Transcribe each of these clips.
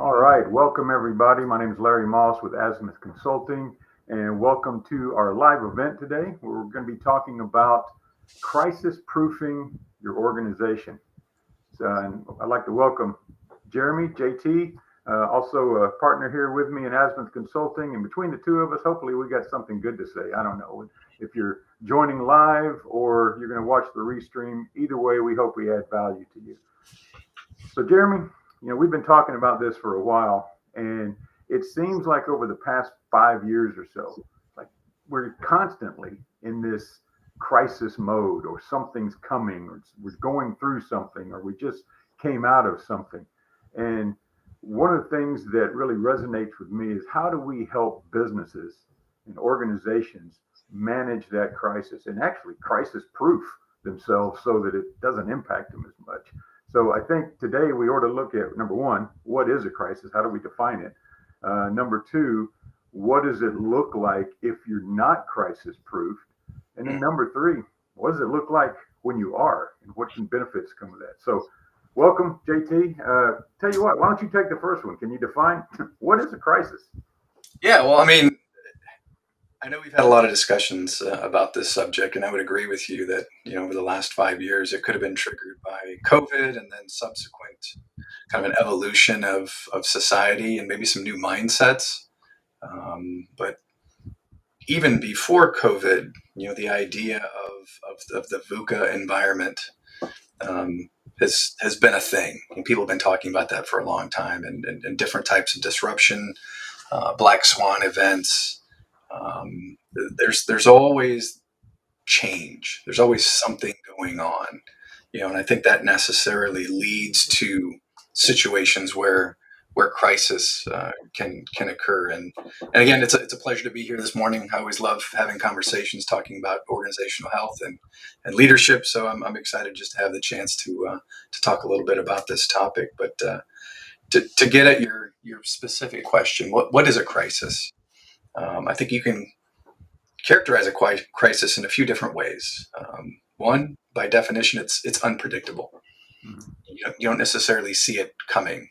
All right, welcome everybody. My name is Larry Moss with Azimuth Consulting, and welcome to our live event today. Where we're going to be talking about crisis proofing your organization. And I'd like to welcome Jeremy, JT, also a partner here with me in Azimuth Consulting. And between the two of us, hopefully we got something good to say. I don't know if you're joining live or you're going to watch the restream. Either way, we hope we add value to you. So, Jeremy, we've been talking about this for a while, and it seems like over the past 5 years or so, like we're constantly in this crisis mode, or something's coming, or we're going through something, or we just came out of something. And one of the things that really resonates with me is how do we help businesses and organizations manage that crisis and actually crisis proof themselves so that it doesn't impact them as much. So I think today we ought to look at number one, what is a crisis? How do we define it? Number two, what does it look like if you're not crisis proof? And then number three, what does it look like when you are, and what can benefits come of that? So welcome, JT. Tell you what, why don't you take the first one? Can you define what is a crisis? Yeah, well, I mean, I know we've had a lot of discussions about this subject, and I would agree with you that over the last 5 years, it could have been triggered by COVID and then subsequent kind of an evolution of society and maybe some new mindsets. But even before COVID, the idea of the VUCA environment has been a thing. And people have been talking about that for a long time, and different types of disruption, black swan events. There's always change. There's always something going on, and I think that necessarily leads to situations where crisis can occur. And again, it's a pleasure to be here this morning. I always love having conversations talking about organizational health and leadership. So I'm excited just to have the chance to talk a little bit about this topic. But to get at your specific question, what is a crisis? I think you can characterize a crisis in a few different ways. One, by definition, it's unpredictable. You don't necessarily see it coming.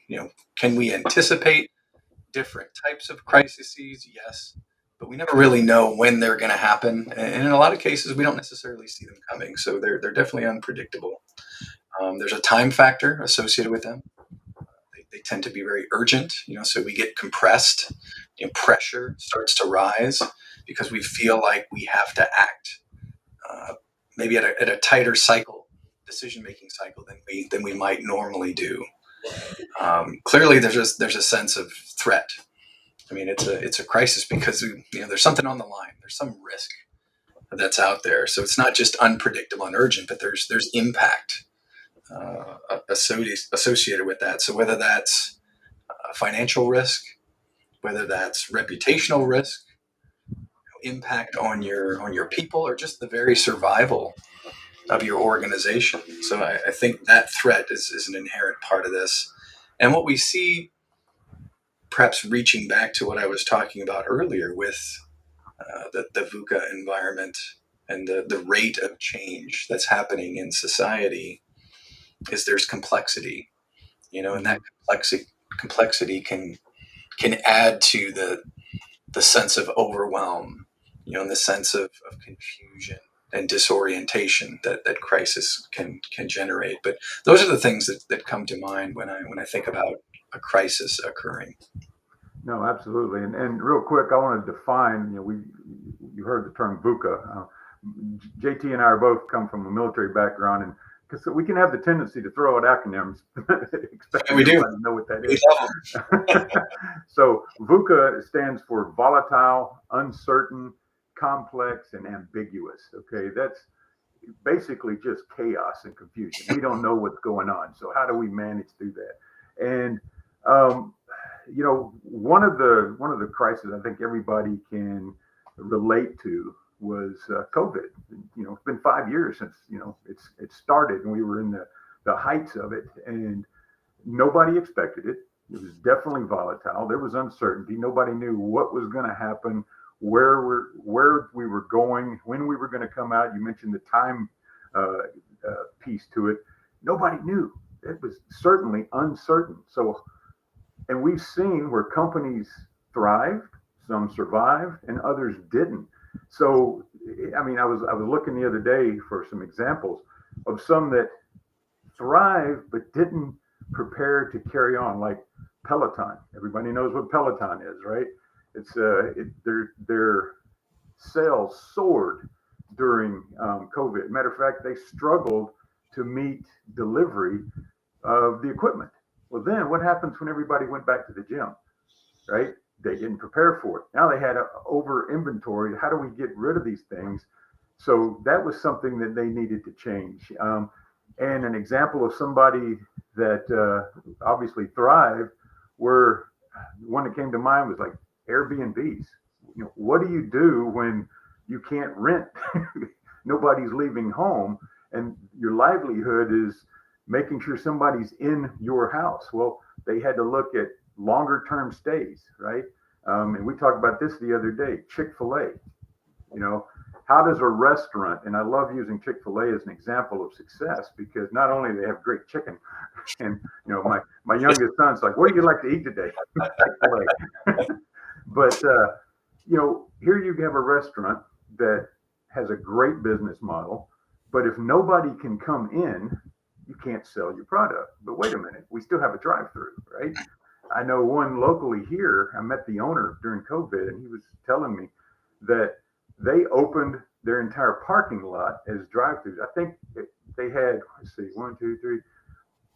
Can we anticipate different types of crises? Yes, but we never really know when they're going to happen, and in a lot of cases, we don't necessarily see them coming. So they're definitely unpredictable. There's a time factor associated with them. They tend to be very urgent, so we get compressed. Pressure starts to rise because we feel like we have to act, maybe at a tighter decision-making cycle than we might normally do. Clearly, there's a sense of threat. I mean, it's a crisis because there's something on the line. There's some risk that's out there. So it's not just unpredictable and urgent, but there's impact associated with that. So whether that's financial risk, whether that's reputational risk, impact on your people, or just the very survival of your organization. So I think that threat is an inherent part of this. And what we see, perhaps reaching back to what I was talking about earlier with the VUCA environment and the rate of change that's happening in society, is there's complexity, and that complexity can add to the sense of overwhelm, and the sense of confusion and disorientation that crisis can generate. But those are the things that come to mind when I think about a crisis occurring. No, absolutely. And real quick, I want to define. You heard the term VUCA. JT and I are both come from a military background, and because we can have the tendency to throw out acronyms, expecting We do. everybody to know what that is. So VUCA stands for volatile, uncertain, complex, and ambiguous. Okay, that's basically just chaos and confusion. We don't know what's going on. So how do we manage through that? And one of the crises I think everybody can relate to was COVID. It's been 5 years since it started, and we were in the heights of it, and nobody expected it. It was definitely volatile. There was uncertainty. Nobody knew what was going to happen, where we were going, when we were going to come out. You mentioned the time piece to it. Nobody knew. It was certainly uncertain. So And we've seen where companies thrived, some survived, and others didn't. So, I mean, I was looking the other day for some examples of some that thrived but didn't prepare to carry on, like Peloton. Everybody knows what Peloton is, right? Their sales soared during COVID. Matter of fact, they struggled to meet delivery of the equipment. Well, then what happens when everybody went back to the gym, right? They didn't prepare for it. Now they had a over inventory. How do we get rid of these things? So that was something that they needed to change. And an example of somebody that obviously thrived, where one that came to mind was like Airbnbs. What do you do when you can't rent? Nobody's leaving home, and your livelihood is making sure somebody's in your house. Well, they had to look at longer term stays, right? And we talked about this the other day. Chick-fil-A, you know, how does a restaurant, and I love using Chick-fil-A as an example of success, because not only do they have great chicken, and my youngest son's like, what do you like to eat today? Chick-fil-A. But here you have a restaurant that has a great business model, but if nobody can come in, you can't sell your product. But wait a minute, we still have a drive-through, right? I know one locally here. I met the owner during COVID, and he was telling me that they opened their entire parking lot as drive-throughs. I think they had, let's see, one, two, three,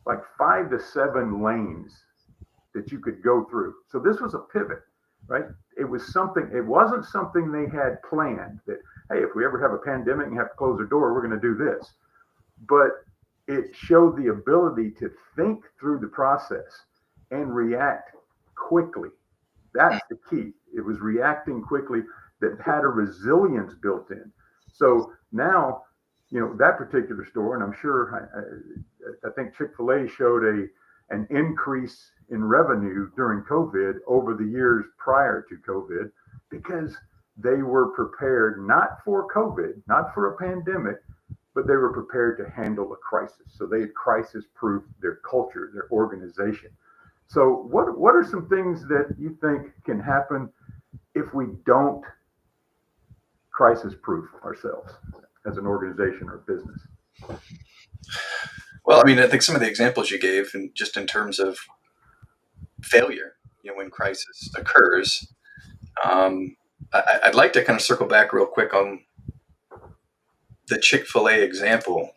like 5 to 7 lanes that you could go through. So this was a pivot, right? It wasn't something they had planned that, hey, if we ever have a pandemic and have to close the door, we're going to do this. But it showed the ability to think through the process and react quickly. That's the key. It was reacting quickly that had a resilience built in. So now, that particular store, and I'm sure, I think Chick-fil-A showed an increase in revenue during COVID over the years prior to COVID, because they were prepared not for COVID, not for a pandemic, but they were prepared to handle a crisis. So they had crisis-proofed their culture, their organization. So what are some things that you think can happen if we don't crisis-proof ourselves as an organization or business? Well, I mean, I think some of the examples you gave, and just in terms of failure, when crisis occurs, I'd like to kind of circle back real quick on the Chick-fil-A example.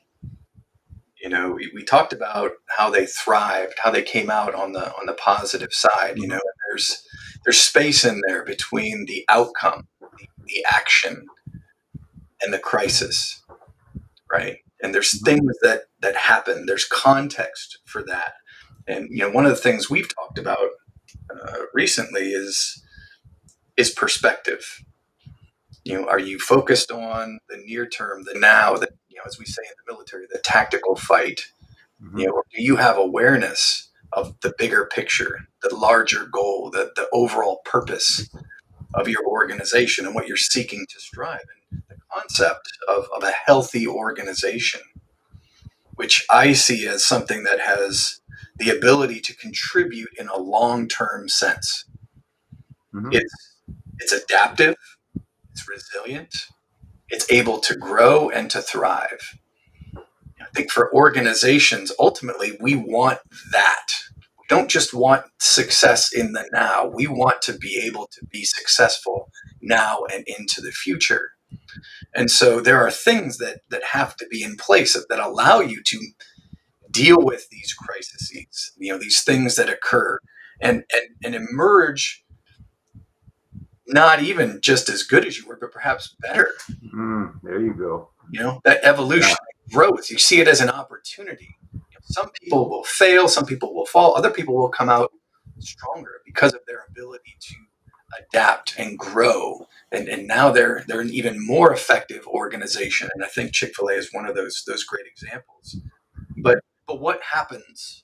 We talked about how they thrived, how they came out on the positive side. There's space in there between the outcome, the action, and the crisis, right? And there's things that happen. There's context for that. And one of the things we've talked about recently is perspective. Are you focused on the near term, the now, that as we say in the military, the tactical fight? Or do you have awareness of the bigger picture, the larger goal, the overall purpose of your organization and what you're seeking to strive? And the concept of a healthy organization, which I see as something that has the ability to contribute in a long-term sense. Mm-hmm. It's adaptive, it's resilient, it's able to grow and to thrive. I think for organizations, ultimately, we want that. We don't just want success in the now. We want to be able to be successful now and into the future. And so there are things that have to be in place that allow you to deal with these crises, these things that occur and emerge not even just as good as you were, but perhaps better. There you go. That evolution, growth, you see it as an opportunity. Some people will fail, some people will fall, other people will come out stronger because of their ability to adapt and grow. And now they're an even more effective organization. And I think Chick-fil-A is one of those great examples. But what happens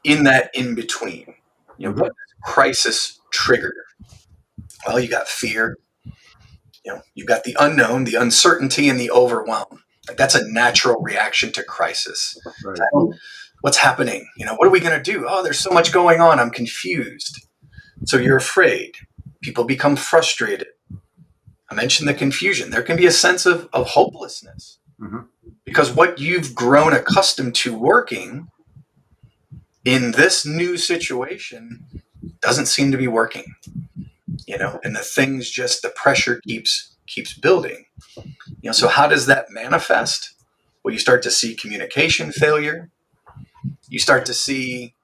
in that in between? What does crisis trigger? Well, you got fear. You got the unknown, the uncertainty, and the overwhelm. That's a natural reaction to crisis. Right. What's happening? What are we going to do? Oh, there's so much going on. I'm confused. So you're afraid. People become frustrated. I mentioned the confusion. There can be a sense of hopelessness Mm-hmm. because what you've grown accustomed to working in this new situation doesn't seem to be working, and the pressure keeps building. So how does that manifest? Well, you start to see communication failure. You start to see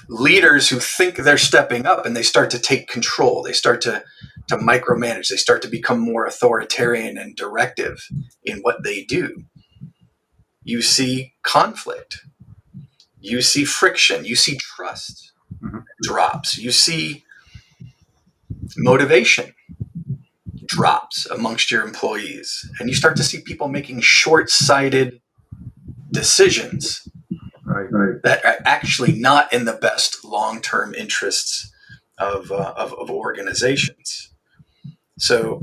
leaders who think they're stepping up and they start to take control. They start to micromanage. They start to become more authoritarian and directive in what they do. You see conflict. You see friction. You see trust Mm-hmm. drops. You see motivation drops amongst your employees. And you start to see people making short-sighted decisions Right. that are actually not in the best long-term interests of organizations. So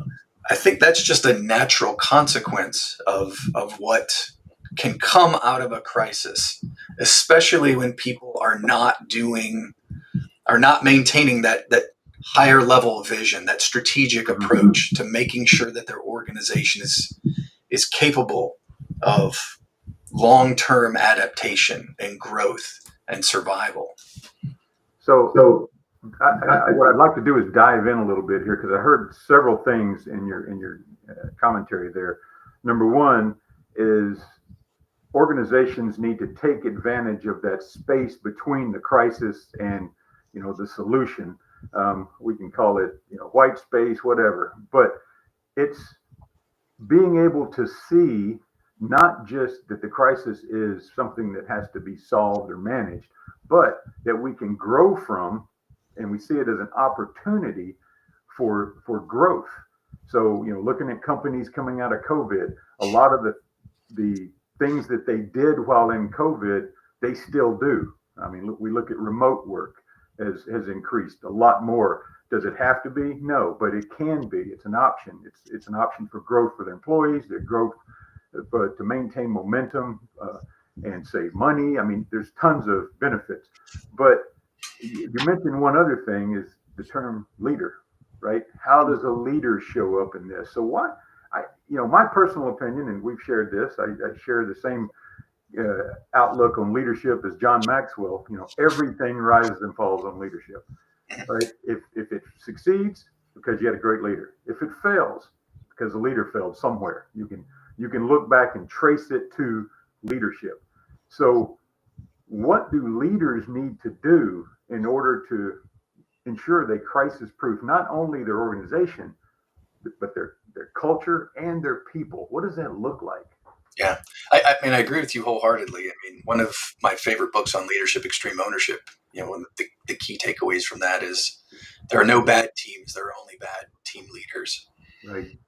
I think that's just a natural consequence of what can come out of a crisis, especially when people are not maintaining that higher level vision, that strategic approach to making sure that their organization is capable of long-term adaptation and growth and survival. So what I'd like to do is dive in a little bit here because I heard several things in your commentary there. Number one is organizations need to take advantage of that space between the crisis and the solution. We can call it white space, whatever, but it's being able to see not just that the crisis is something that has to be solved or managed, but that we can grow from, and we see it as an opportunity for growth. So, looking at companies coming out of COVID, a lot of the things that they did while in COVID, they still do. I mean, we look at remote work has increased a lot more. Does it have to be? No, but it can be. It's an option. It's an option for growth for the employees, their growth, but to maintain momentum and save money. I mean, there's tons of benefits. But you mentioned one other thing is the term leader, right? How does a leader show up in this? So my personal opinion, and we've shared this, I share the same outlook on leadership as John Maxwell. Everything rises and falls on leadership, right? If it succeeds, because you had a great leader. If it fails, because the leader failed somewhere. You can look back and trace it to leadership. So what do leaders need to do in order to ensure they crisis proof not only their organization, but their culture and their people? What does that look like? Yeah, I mean, I agree with you wholeheartedly. I mean, one of my favorite books on leadership, Extreme Ownership, one of the key takeaways from that is there are no bad teams. There are only bad team leaders. Right.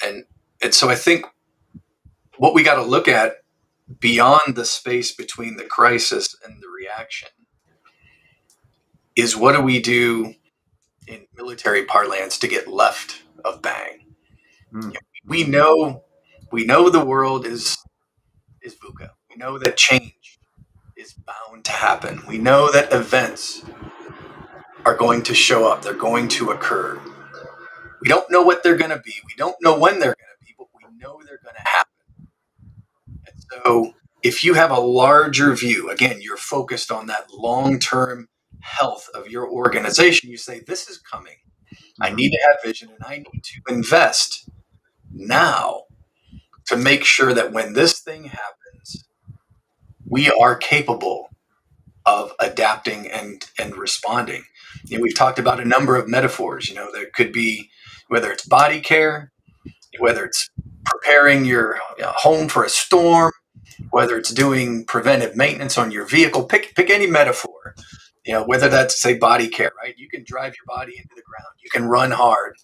And so I think what we got to look at beyond the space between the crisis and the reaction is what do we do in military parlance to get left of bang? Mm. We know the world is VUCA. We know that change is bound to happen. We know that events are going to show up. They're going to occur. We don't know what they're going to be. We don't know when they're going to be, but we know they're going to happen. And so if you have a larger view, again, you're focused on that long-term health of your organization, you say, this is coming. I need to have vision and I need to invest now to make sure that when this thing happens, we are capable of adapting and responding. We've talked about a number of metaphors. There could be, whether it's body care, whether it's preparing your home for a storm, whether it's doing preventive maintenance on your vehicle, pick any metaphor. Whether that's, say, body care, right? You can drive your body into the ground. You can run hard.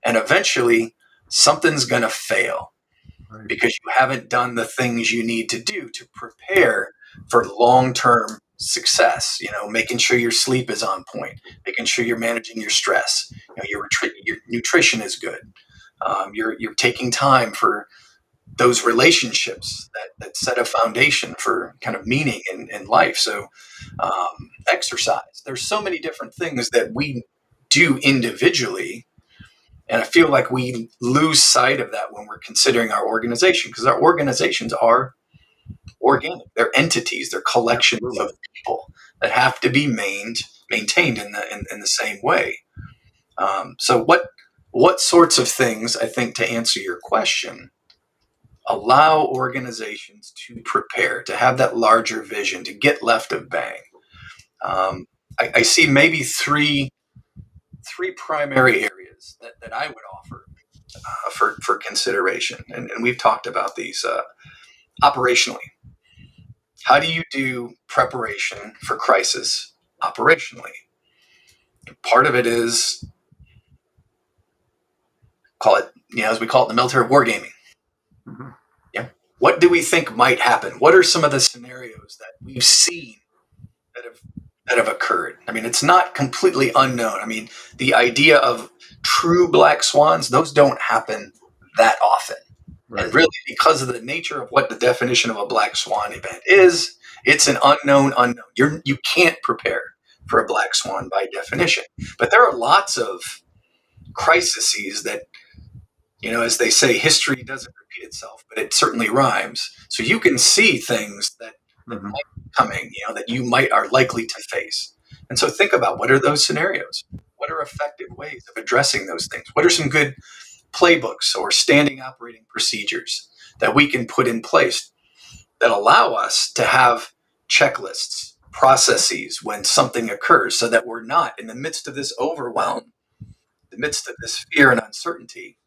And eventually something's going to fail. Right. Because you haven't done the things you need to do to prepare for long-term success. Making sure your sleep is on point, making sure you're managing your stress. Your nutrition is good. You're taking time for those relationships that set a foundation for kind of meaning in life. So exercise. There's so many different things that we do individually. And I feel like we lose sight of that when we're considering our organization, because our organizations are organic. They're entities. They're collections Absolutely. of people that have to be maintained in the same way. So what sorts of things, I think, to answer your question, allow organizations to prepare, to have that larger vision, to get left of bang? I see maybe three primary areas that I would offer for consideration, and we've talked about these operationally. How do you do preparation for crisis operationally? Part of it is call it, as we call it in the military, wargaming. Mm-hmm. Yeah. What do we think might happen? What are some of the scenarios that we've seen that have occurred? I mean, it's not completely unknown. I mean, the idea of true black swans, those don't happen that often. Right. And really, because of the nature of what the definition of a black swan event is, it's an unknown. You can't prepare for a black swan by definition. But there are lots of crises that, as they say, history doesn't repeat itself, but it certainly rhymes. So you can see things that Mm-hmm. might be coming, that you are likely to face. And so think about, what are those scenarios? What are effective ways of addressing those things? What are some good playbooks or standing operating procedures that we can put in place that allow us to have checklists, processes when something occurs, so that we're not in the midst of this overwhelm, the midst of this fear and uncertainty,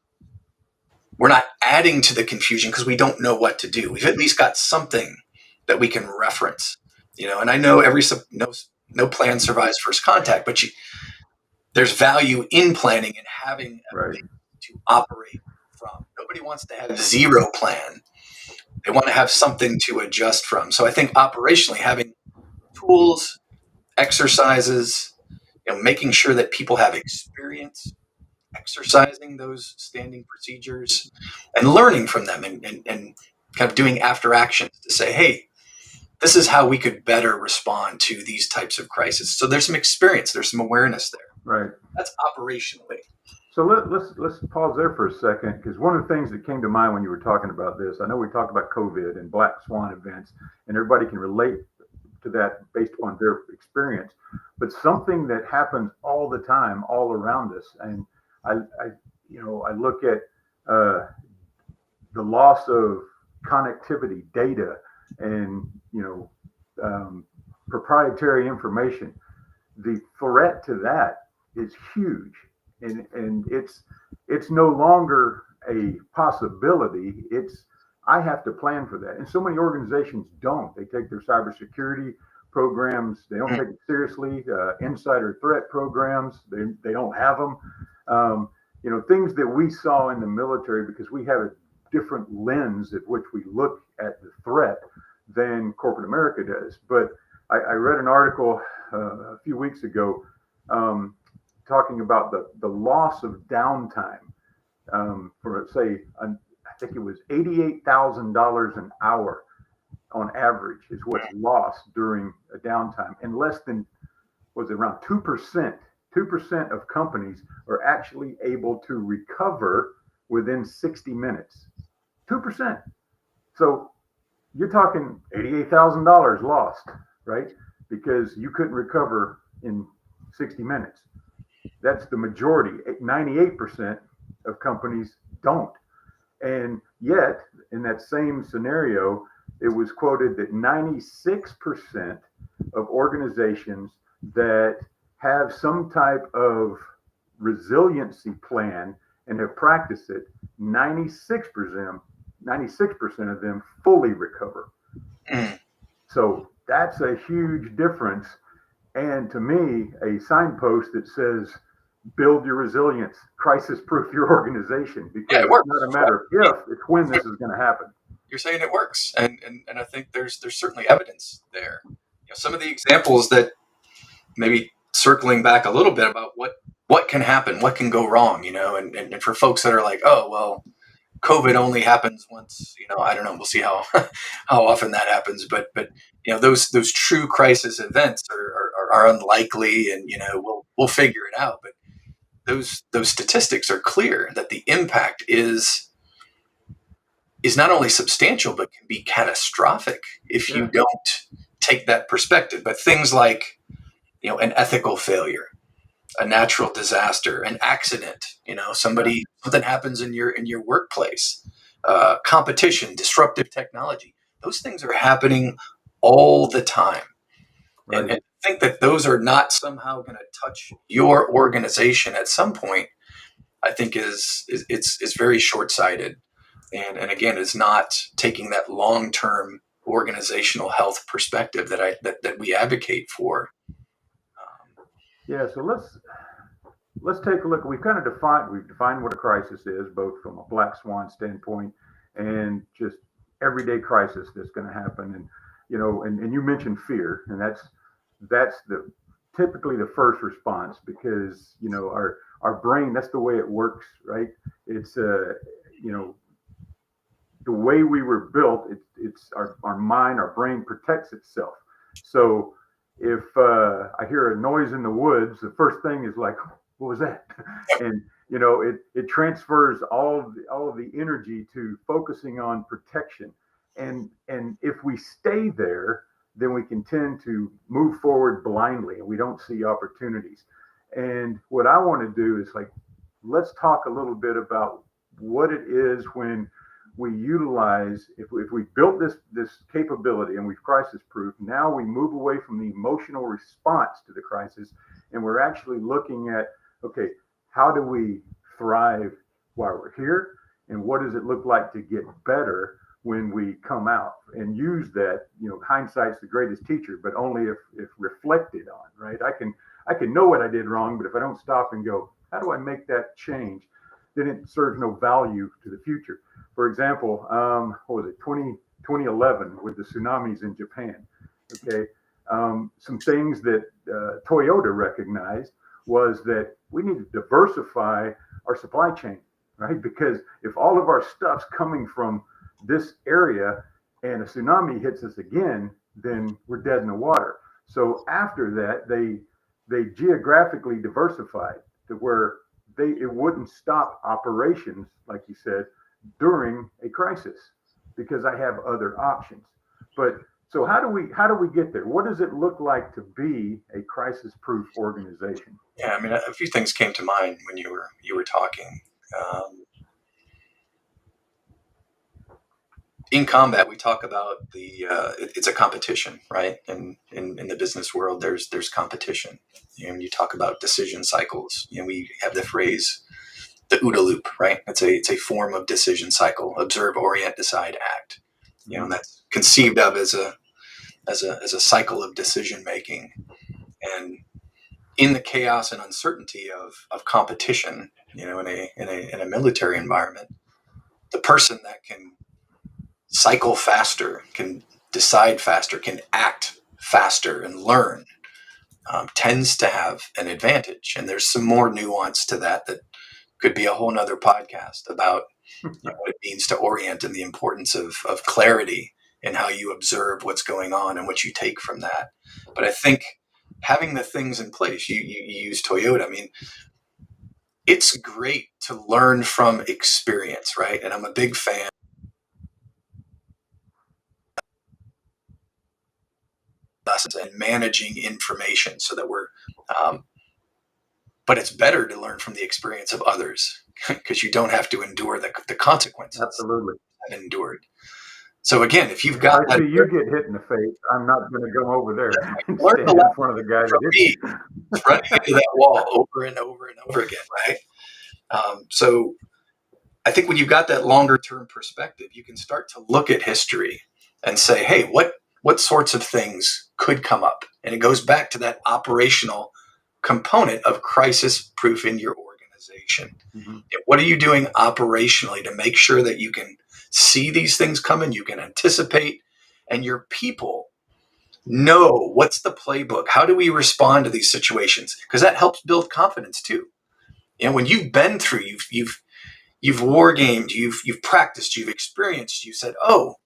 we're not adding to the confusion because we don't know what to do. We've at least got something that we can reference, and I know no plan survives first contact, but there's value in planning and having a Right. base to operate from. Nobody wants to have zero plan. They want to have something to adjust from. So I think operationally, having tools, exercises, making sure that people have experience exercising those standing procedures and learning from them, and kind of doing after actions to say, hey, this is how we could better respond to these types of crises. So there's some experience, there's some awareness there. Right. That's operationally. So let's pause there for a second, because one of the things that came to mind when you were talking about this, I know we talked about COVID and black swan events, and everybody can relate to that based on their experience, but something that happens all the time, all around us, and I look at the loss of connectivity, data, and proprietary information. The threat to that is huge, and it's no longer a possibility. I have to plan for that, and so many organizations don't. They take their cybersecurity programs, they don't take it seriously. Insider threat programs, they don't have them. Things that we saw in the military, because we have a different lens at which we look at the threat than corporate America does. But I read an article a few weeks ago talking about the loss of downtime for, say, I think it was $88,000 an hour on average is what's lost during a downtime, and less than, was it around 2%? 2% of companies are actually able to recover within 60 minutes. 2%. So you're talking $88,000 lost, right? Because you couldn't recover in 60 minutes. That's the majority. 98% of companies don't. And yet, in that same scenario, it was quoted that 96% of organizations that have some type of resiliency plan and have practiced it, 96% of them fully recover. So that's a huge difference. And to me, a signpost that says, build your resilience, crisis proof your organization, because it's not a matter of if, it's when this is going to happen. You're saying it works. And I think there's certainly evidence there. Some of the examples that, maybe circling back a little bit about what can happen, what can go wrong, and for folks that are like, oh, well, COVID only happens once. I don't know. We'll see how how often that happens. But those true crisis events are unlikely, and we'll figure it out. But those statistics are clear that the impact is not only substantial but can be catastrophic if you don't take that perspective. But things like an ethical failure, a natural disaster, an accident, something happens in your workplace, competition, disruptive technology. Those things are happening all the time. Right. And think that those are not somehow going to touch your organization at some point, I think is very short-sighted. And again, is not taking that long-term organizational health perspective that we advocate for. Yeah. So let's take a look. We've defined what a crisis is, both from a black swan standpoint and just everyday crisis that's going to happen. And and you mentioned fear, and that's the typically the first response, because our brain, that's the way it works, right? It's the way we were built. It's our mind, our brain protects itself. So if I hear a noise in the woods, the first thing is like, what was that? And it transfers all of the energy to focusing on protection. And if we stay there, then we can tend to move forward blindly and we don't see opportunities. And what I want to do is, like, let's talk a little bit about what it is when we utilize, if we built this capability and we've crisis proof, now we move away from the emotional response to the crisis, and we're actually looking at, okay, how do we thrive while we're here, and what does it look like to get better when we come out, and use that. Hindsight's the greatest teacher, but only if reflected on, right? I can know what I did wrong, but if I don't stop and go, how do I make that change, then it serves no value to the future. For example, what was it, 2011 with the tsunamis in Japan? Okay, some things that Toyota recognized was that we need to diversify our supply chain, right? Because if all of our stuff's coming from this area and a tsunami hits us again, then we're dead in the water. So after that, they geographically diversified to where it wouldn't stop operations, like you said, during a crisis, because I have other options. But so how do we get there? What does it look like to be a crisis-proof organization? Yeah, I mean, a few things came to mind when you were talking. In combat, we talk about it's a competition, right? And in the business world, there's competition. You talk about decision cycles. We have the phrase the OODA loop, right? It's a form of decision cycle: observe, orient, decide, act. And that's conceived of as a cycle of decision making. And in the chaos and uncertainty of competition, in a military environment, the person that can cycle faster, can decide faster, can act faster and learn, tends to have an advantage. And there's some more nuance to that could be a whole nother podcast about what it means to orient and the importance of clarity and how you observe what's going on and what you take from that. But I think having the things in place, you use Toyota. I mean, it's great to learn from experience, right? And I'm a big fan and managing information so that we're but it's better to learn from the experience of others because you don't have to endure the consequences. Absolutely. I've endured. So again, if you've got I see you get hit in the face, I'm not going to go over there and stand in front of the guy that hit you. Running into that wall over and over and over again, right? So I think when you've got that longer term perspective, you can start to look at history and say, hey, what sorts of things could come up? And it goes back to that operational component of crisis proof in your organization. Mm-hmm. What are you doing operationally to make sure that you can see these things coming, you can anticipate, and your people know what's the playbook? How do we respond to these situations? Because that helps build confidence too. When you've been through, you've war gamed, you've practiced, you've experienced, you said, oh,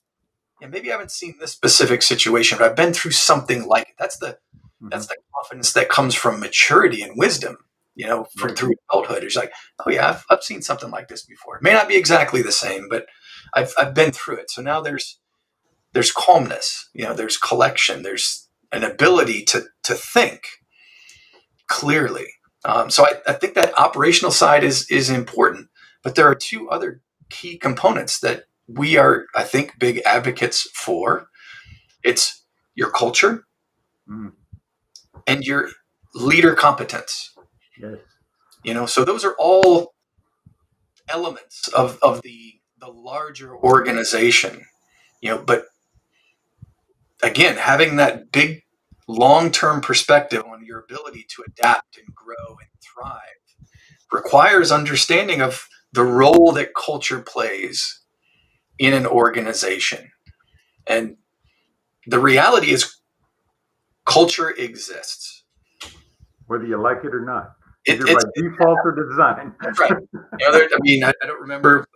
yeah, maybe I haven't seen this specific situation, but I've been through something like it. That's the Mm-hmm. that's the confidence that comes from maturity and wisdom, from Right. through adulthood. It's like, oh yeah, I've seen something like this before. It may not be exactly the same, but I've been through it. So now there's calmness, there's collection, there's an ability to think clearly. So I think that operational side is important, but there are two other key components that we are, I think, big advocates for. It's your culture Mm. and your leader competence. Yes. So those are all elements of the larger organization. But again, having that big long-term perspective on your ability to adapt and grow and thrive requires understanding of the role that culture plays in an organization. And the reality is culture exists. Whether you like it or not, It, either by it's default or design. That's right. I don't remember,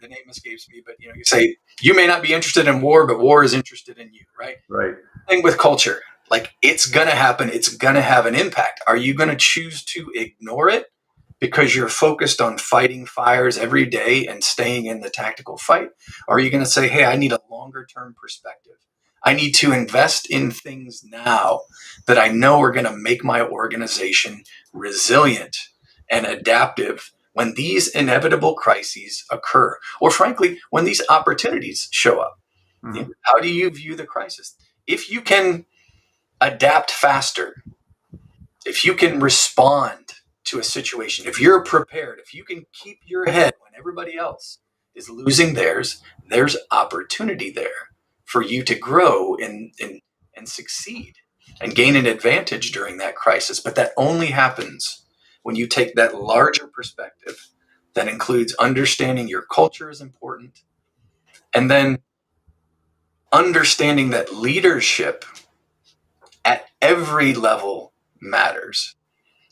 the name escapes me, but you say you may not be interested in war, but war is interested in you, right? Right. Thing with culture, like it's going to happen. It's going to have an impact. Are you going to choose to ignore it because you're focused on fighting fires every day and staying in the tactical fight? Or are you going to say, hey, I need a longer term perspective. I need to invest in things now that I know are going to make my organization resilient and adaptive when these inevitable crises occur, or frankly, when these opportunities show up. Mm-hmm. How do you view the crisis? If you can adapt faster, if you can respond to a situation, if you're prepared, if you can keep your head when everybody else is losing theirs, there's opportunity there for you to grow and succeed and gain an advantage during that crisis. But that only happens when you take that larger perspective that includes understanding your culture is important, and then understanding that leadership at every level matters.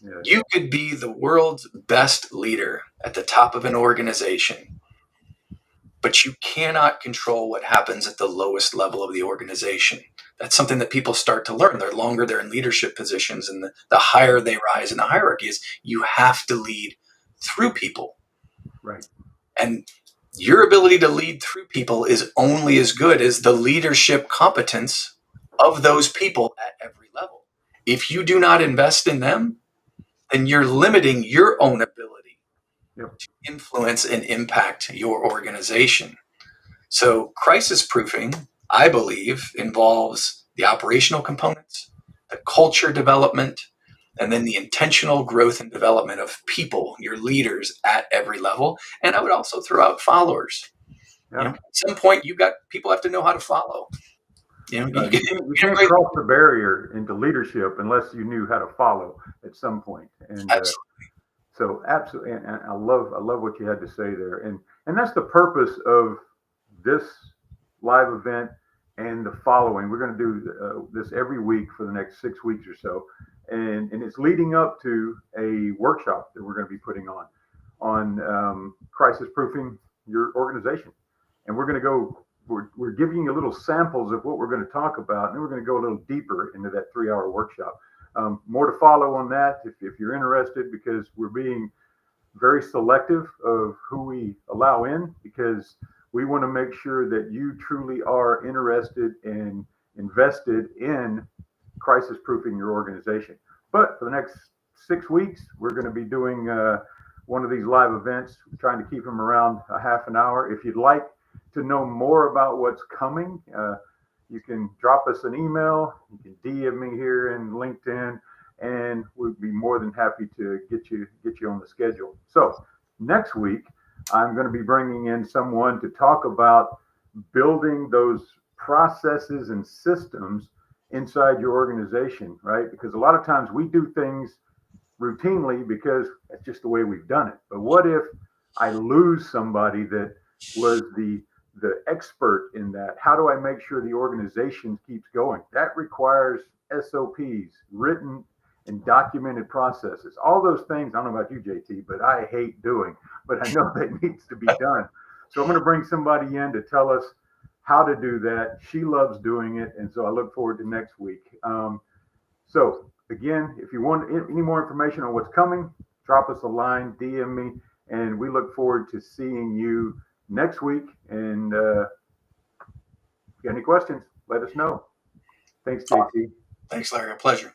Yes. You could be the world's best leader at the top of an organization, but you cannot control what happens at the lowest level of the organization. That's something that people start to learn. The longer they're in leadership positions and the higher they rise in the hierarchy is you have to lead through people. Right. And your ability to lead through people is only as good as the leadership competence of those people at every level. If you do not invest in them, then you're limiting your own ability Yep. to influence and impact your organization. So crisis proofing, I believe, involves the operational components, the culture development, and then the intentional growth and development of people, your leaders at every level. And I would also throw out followers. Yeah. At some point, people have to know how to follow. You can't cross the barrier into leadership unless you knew how to follow at some point. And Absolutely. so absolutely, and I love what you had to say there, and that's the purpose of this live event and the following. We're going to do this every week for the next 6 weeks or so, and it's leading up to a workshop that we're going to be putting on crisis proofing your organization, and we're going to go. We're giving you little samples of what we're going to talk about, and then we're going to go a little deeper into that 3-hour workshop. More to follow on that if you're interested, because we're being very selective of who we allow in, because we want to make sure that you truly are interested and invested in crisis proofing your organization. But for the next 6 weeks, we're going to be doing one of these live events, trying to keep them around a half an hour. If you'd like to know more about what's coming, you can drop us an email. You can DM me here in LinkedIn, and we'd be more than happy to get you on the schedule. So next week, I'm going to be bringing in someone to talk about building those processes and systems inside your organization, right? Because a lot of times we do things routinely because that's just the way we've done it. But what if I lose somebody that was the expert in that? How do I make sure the organization keeps going? That requires SOPs, written and documented processes. All those things, I don't know about you, JT, but I hate doing, but I know that needs to be done. So I'm going to bring somebody in to tell us how to do that. She loves doing it, and so I look forward to next week. So again, if you want any more information on what's coming, drop us a line, DM me, and we look forward to seeing you next week. And if you got any questions, let us know. Thanks, JT. Thanks, Larry. A pleasure.